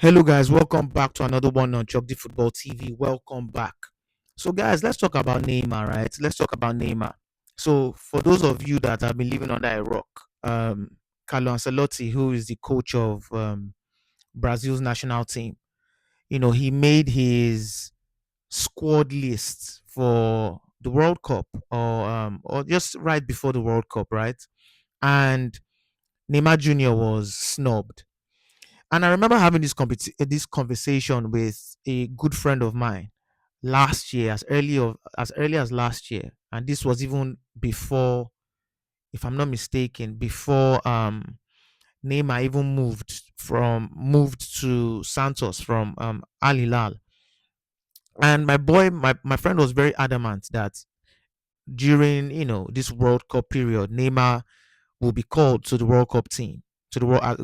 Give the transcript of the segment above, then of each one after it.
Hello, guys. Welcome back to another one on Chogdi Football TV. Welcome back. So, guys, let's talk about Neymar, right? Let's talk about Neymar. So, for those of you that have been living under a rock, Carlo Ancelotti, who is the coach of Brazil's national team, he made his squad list for the World Cup, or just right before the World Cup, right? And Neymar Jr. was snubbed. And I remember having this conversation with a good friend of mine last year, as early as last year, and this was even before, if I'm not mistaken, before Neymar even moved to Santos from Al Hilal. And my friend was very adamant that during this World Cup period, Neymar will be called to the World Cup team,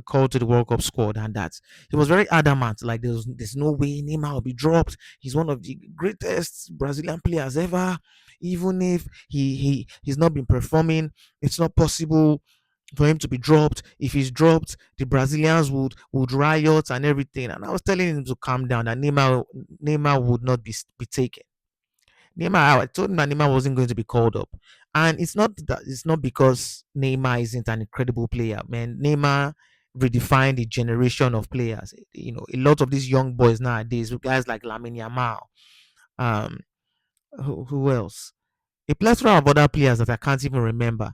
called to the World Cup squad, and that he was very adamant. Like there's no way Neymar will be dropped. He's one of the greatest Brazilian players ever. Even if he's not been performing, it's not possible for him to be dropped. If he's dropped, the Brazilians would riot and everything. And I was telling him to calm down. That Neymar would not be taken. I told him that Neymar wasn't going to be called up. And it's not because Neymar isn't an incredible player. Man, Neymar redefined the generation of players. A lot of these young boys nowadays, with guys like Lamine Yamal, um, who else? A plethora of other players that I can't even remember.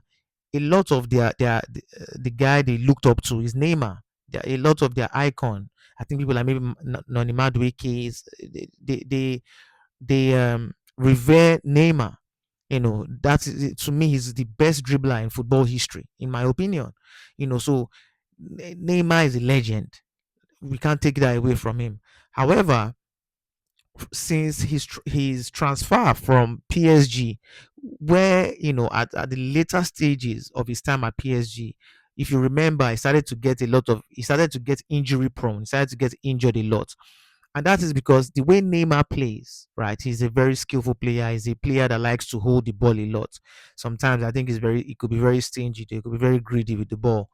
A lot of the guy they looked up to is Neymar. A lot of their icon. I think people like maybe Nonima Dweke is they revere Neymar. That is to me, he's the best dribbler in football history, in my opinion. So Neymar is a legend. We can't take that away from him. However, since his transfer from PSG, where at the later stages of his time at PSG, if you remember, he started to get injury prone. He started to get injured a lot. And that is because the way Neymar plays, right? He's a very skillful player. He's a player that likes to hold the ball a lot. Sometimes I think he could be very stingy. He could be very greedy with the ball.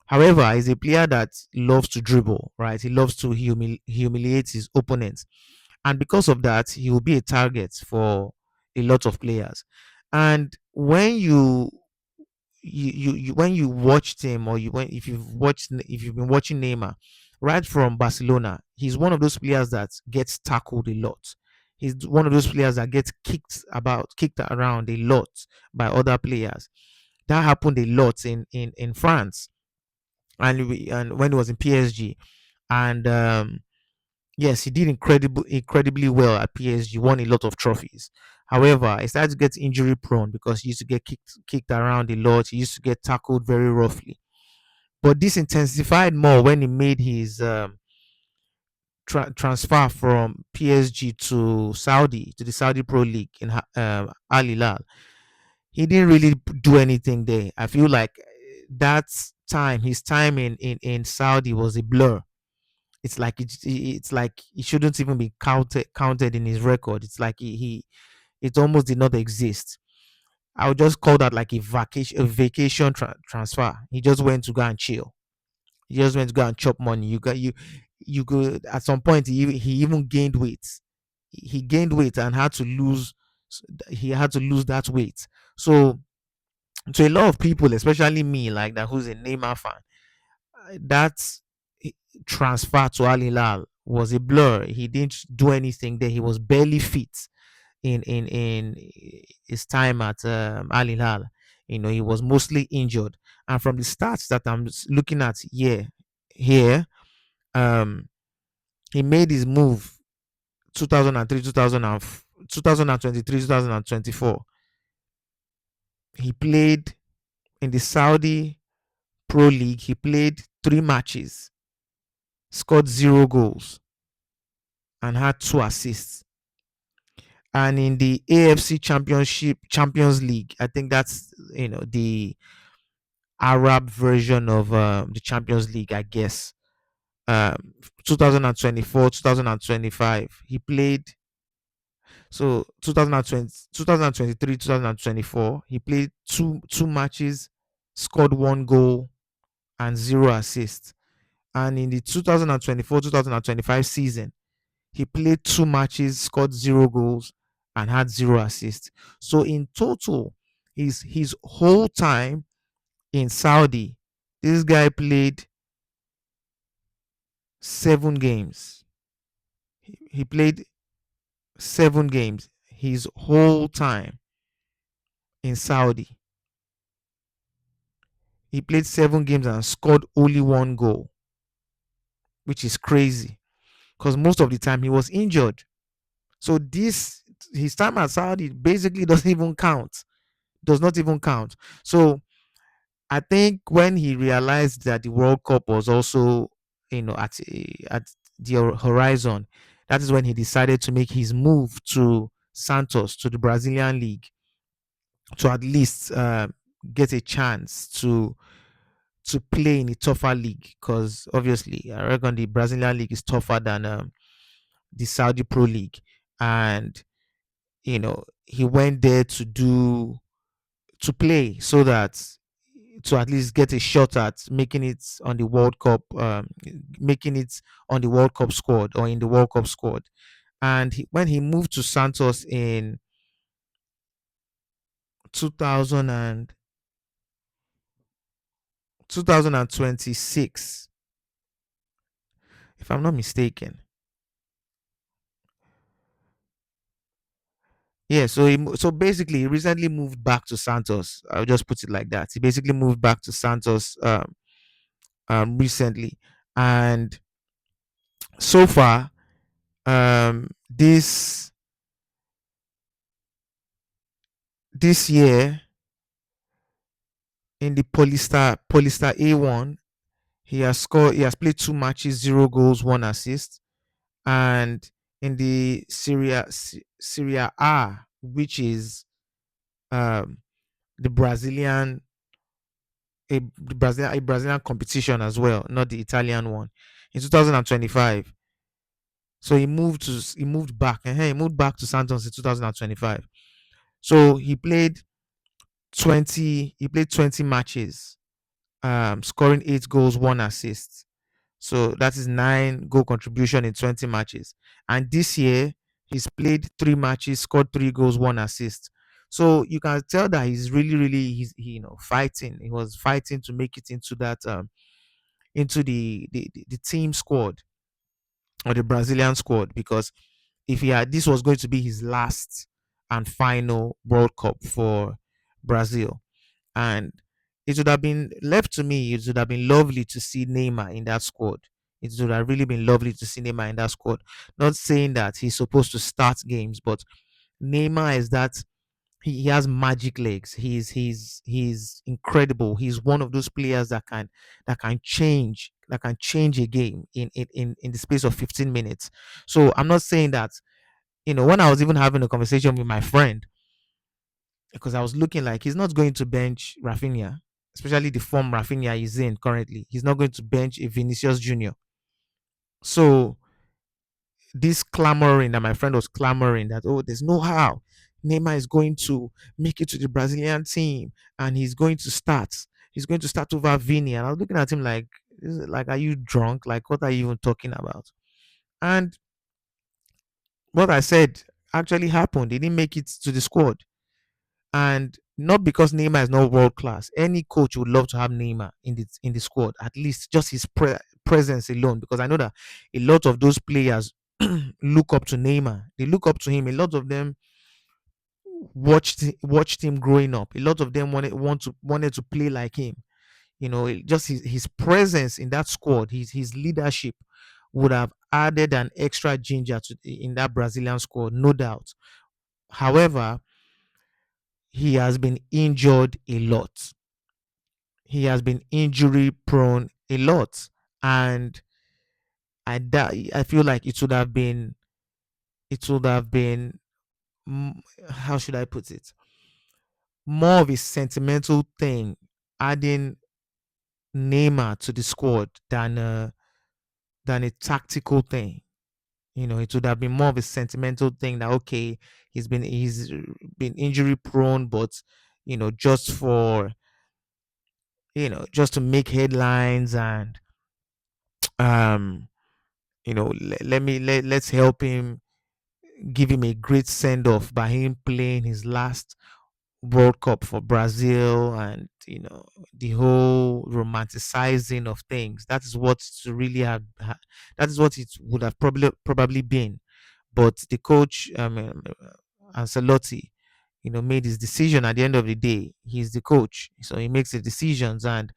However, he's a player that loves to dribble, right? He loves to humiliate his opponents. And because of that, he will be a target for a lot of players. And when you watched him, or if you've been watching Neymar right from Barcelona, he's one of those players that gets tackled a lot. He's one of those players that gets kicked around a lot by other players. That happened a lot in France, and when he was in PSG. And yes, he did incredibly well at PSG, won a lot of trophies. However, he started to get injury prone because he used to get kicked around a lot. He used to get tackled very roughly. But this intensified more when he made his transfer from PSG to the Saudi Pro League in Al Hilal. He didn't really do anything there. I feel like that his time in Saudi was a blur. It's like it shouldn't even be counted in his record. It's like it almost did not exist. I would just call that like a vacation transfer. He just went to go and chill. He just went to go and chop money. You could, at some point, he even gained weight. He gained weight and had to lose that weight. So to a lot of people, especially me, like that, who's a Neymar fan, that transfer to Al Hilal was a blur. He didn't do anything there. He was barely fit in his time at Al Hilal. He was mostly injured. And from the stats that I'm looking at here, um, he made his move 2003, 2023, 2024. He played in the Saudi Pro League. He played 3 matches, scored 0 goals, and had 2 assists. And in the AFC Champions League, I think that's the Arab version of the Champions League, I guess. 2024, 2025, he played. So 2020, 2023, 2024, he played two matches, scored 1 goal and 0 assists. And in the 2024-2025 season, he played two matches, scored zero goals, and had zero assists. So in total, his whole time in Saudi, this guy played 7 games. He played 7 games his whole time in Saudi. He played 7 games and scored only one goal, which is crazy because most of the time he was injured. So this his time at Saudi basically doesn't even count. Does not even count. So I think when he realized that the World Cup was also, at the horizon, that is when he decided to make his move to Santos, to the Brazilian league, to at least get a chance to play in a tougher league. Because obviously, I reckon the Brazilian league is tougher than the Saudi Pro League, and he went there to play so that to at least get a shot at making it on the World Cup, making it on the World Cup squad or in the World Cup squad. And when he moved to Santos in 2000 2026, if I'm not mistaken. Yeah, so basically he recently moved back to Santos. I'll just put it like that. He basically moved back to Santos recently, and so far, this year in the Polystar A1, he has played 2 matches, 0 goals, 1 assist, and in the Syria A, which is um the a Brazilian competition as well, not the Italian one. In 2025, so he moved back, and he moved back to Santos in 2025. So he played 20 matches, scoring 8 goals, 1 assist. So that is 9 goal contribution in 20 matches. And this year, he's played 3 matches, scored 3 goals, 1 assist. So you can tell that he's really, really, fighting. He was fighting to make it into that, into the team squad or the Brazilian squad, because if he had, this was going to be his last and final World Cup for Brazil. And it would have been left to me, it would have been lovely to see Neymar in that squad. It would have really been lovely to see Neymar in that squad. Not saying that he's supposed to start games, but Neymar is that he has magic legs. He's incredible. He's one of those players that can change a game in the space of 15 minutes. So I'm not saying that, when I was even having a conversation with my friend, because I was looking like he's not going to bench Rafinha, especially the form Rafinha is in currently. He's not going to bench a Vinicius Junior. So this clamoring that my friend was clamoring that, oh, there's no how Neymar is going to make it to the Brazilian team and he's going to start. He's going to start over Vini. And I was looking at him like, are you drunk? Like, what are you even talking about? And what I said actually happened. He didn't make it to the squad. And not because Neymar is not world class. Any coach would love to have Neymar in the squad, at least just his presence alone. Because I know that a lot of those players look up to Neymar. They look up to him. A lot of them watched him growing up. A lot of them wanted to play like him. Just his presence in that squad, his leadership would have added an extra ginger in that Brazilian squad, no doubt. However, he has been injured a lot. He has been injury prone a lot, and I feel like it would have been how should I put it, more of a sentimental thing adding Neymar to the squad than a tactical thing. It would have been more of a sentimental thing that, okay, he's been injury prone, but just for just to make headlines, and Um, let's help him, give him a great send off by him playing his last World Cup for Brazil, and the whole romanticizing of things. That is what to really that is what it would have probably been. But the coach, Ancelotti, made his decision. At the end of the day, he's the coach, so he makes the decisions, and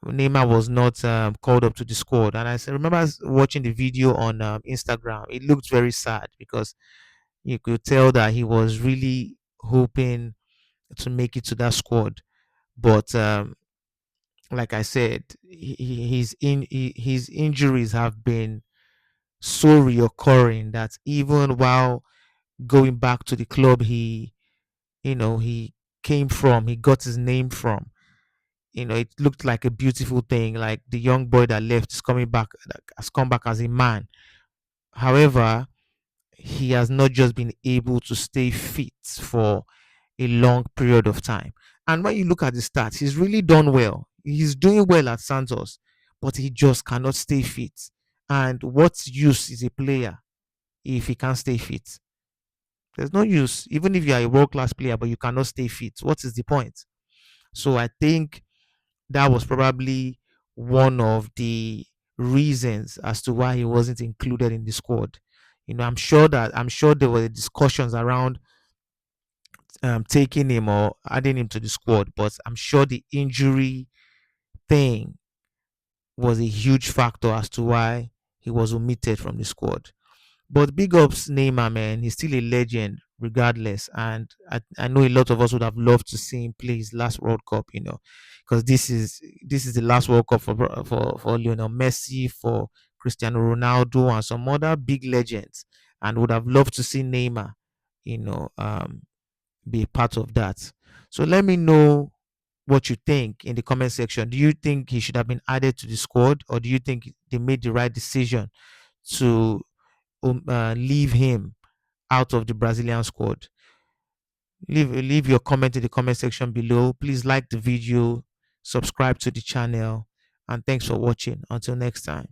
Neymar was not called up to the squad. And remember watching the video on Instagram. It looked very sad because you could tell that he was really hoping to make it to that squad. But like I said, his injuries have been so reoccurring that even while going back to the club he came from, he got his name from, it looked like a beautiful thing, like the young boy that left is coming back, like, has come back as a man. However, he has not just been able to stay fit for a long period of time. And when you look at the stats, he's really done well. He's doing well at Santos, but he just cannot stay fit. And what use is a player if he can't stay fit? There's no use. Even if you are a world class player, but you cannot stay fit, what is the point? So I think that was probably one of the reasons as to why he wasn't included in the squad. I'm sure there were discussions around taking him or adding him to the squad, but I'm sure the injury thing was a huge factor as to why he was omitted from the squad. But big ups Neymar, man. He's still a legend, regardless. And I know a lot of us would have loved to see him play his last World Cup, because this is the last World Cup for Lionel Messi, for Cristiano Ronaldo, and some other big legends, and would have loved to see Neymar, you know, um, be a part of that. So let me know what you think in the comment section. Do you think he should have been added to the squad, or do you think they made the right decision to leave him out of the Brazilian squad? Leave your comment in the comment section below. Please like the video, subscribe to the channel, and thanks for watching. Until next time.